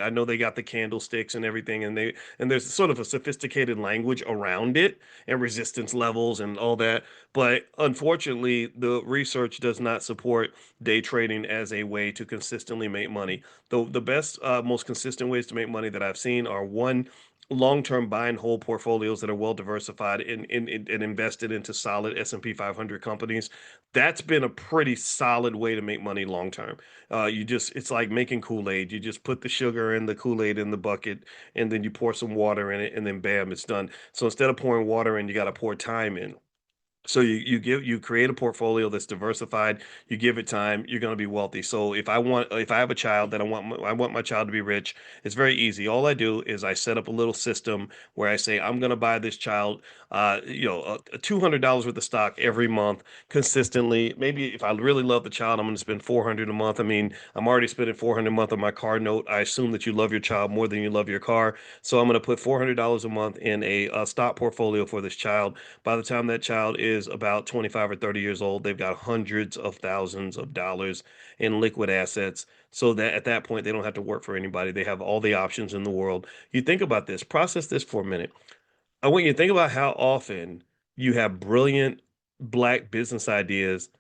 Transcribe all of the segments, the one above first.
I know they got the candlesticks and everything, and there's sort of a sophisticated language around it and resistance levels and all that. But unfortunately, the research does not support day trading as a way to consistently make money. The best, most consistent ways to make money that I've seen are one, long-term buy and hold portfolios that are well diversified and invested into solid S&P 500 companies. That's been a pretty solid way to make money long term. It's like making Kool-Aid. You just put the sugar and the Kool-Aid in the bucket, and then you pour some water in it, and then bam, it's done. So instead of pouring water in, you got to pour time in. So you create a portfolio that's diversified. You give it time. You're going to be wealthy. So if I have a child that I want my child to be rich, it's very easy. All I do is I set up a little system where I say I'm going to buy this child, $200 worth of stock every month consistently. Maybe if I really love the child, I'm going to spend 400 a month. I mean, I'm already spending 400 a month on my car note. I assume that you love your child more than you love your car, so I'm going to put $400 a month in a stock portfolio for this child. By the time that child is about 25 or 30 years old, they've got hundreds of thousands of dollars in liquid assets. So that at that point, they don't have to work for anybody. They have all the options in the world. You think about this, process this for a minute. I want you to think about how often you have brilliant black business ideas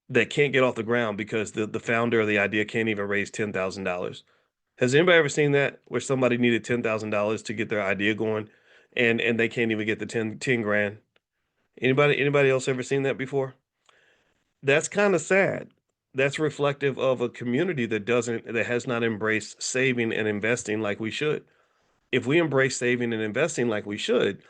that can't get off the ground because the founder of the idea can't even raise $10,000. Has anybody ever seen that where somebody needed $10,000 to get their idea going and they can't even get the ten grand? Anybody else ever seen that before? That's kind of sad. That's reflective of a community that has not embraced saving and investing like we should. If we embrace saving and investing like we should,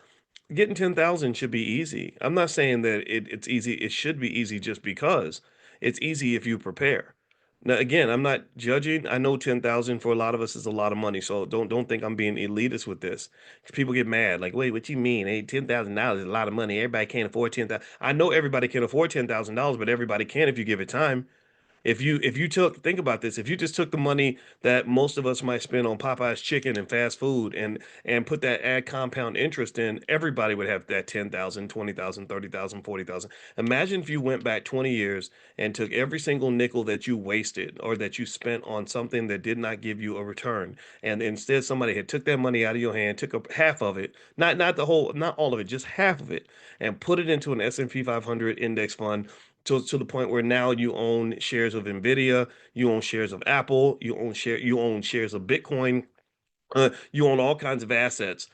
getting 10,000 should be easy. I'm not saying that it's easy. It should be easy just because it's easy if you prepare. Now, again, I'm not judging. I know 10,000 for a lot of us is a lot of money. So don't think I'm being elitist with this. 'Cause people get mad. Like, wait, what you mean? Hey, $10,000 is a lot of money. Everybody can't afford 10,000. I know everybody can afford $10,000, but everybody can if you give it time. If you took think about this, if you just took the money that most of us might spend on Popeye's chicken and fast food and put that add compound interest in, everybody would have that 10,000, 20,000, 30,000, 40,000. Imagine if you went back 20 years and took every single nickel that you wasted or that you spent on something that did not give you a return. And instead somebody had took that money out of your hand, took up half of it, not the whole, not all of it, just half of it, and put it into an S&P 500 index fund to the point where now you own shares of Nvidia, you own shares of Apple, you own shares of Bitcoin, you own all kinds of assets.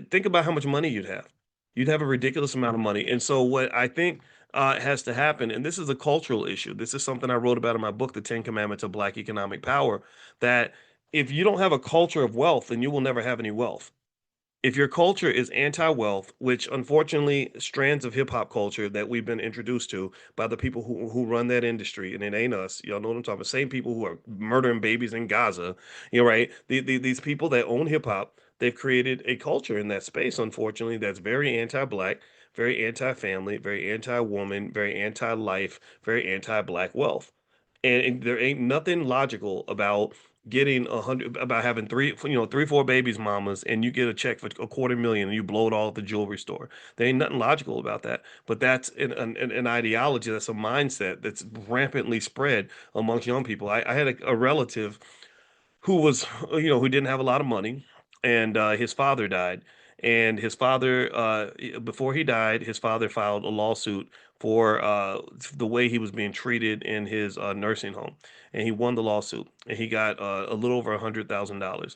Think about how much money you'd have. You'd have a ridiculous amount of money. And so what I think has to happen, and this is a cultural issue. This is something I wrote about in my book, The 10 Commandments of Black Economic Power, that if you don't have a culture of wealth, then you will never have any wealth. If your culture is anti-wealth, which unfortunately strands of hip hop culture that we've been introduced to by the people who run that industry, and it ain't us, y'all know what I'm talking about. Same people who are murdering babies in Gaza, right? These people that own hip hop, they've created a culture in that space, unfortunately, that's very anti-black, very anti-family, very anti-woman, very anti-life, very anti-black wealth. And there ain't nothing logical about getting about having three, 4 babies mamas, and you get a check for a quarter million and you blow it all at the jewelry store. There ain't nothing logical about that. But that's an ideology, that's a mindset that's rampantly spread amongst young people. I had a relative who was, who didn't have a lot of money, and his father died. And his father, before he died, his father filed a lawsuit for the way he was being treated in his nursing home, and he won the lawsuit, and he got a little over $100,000.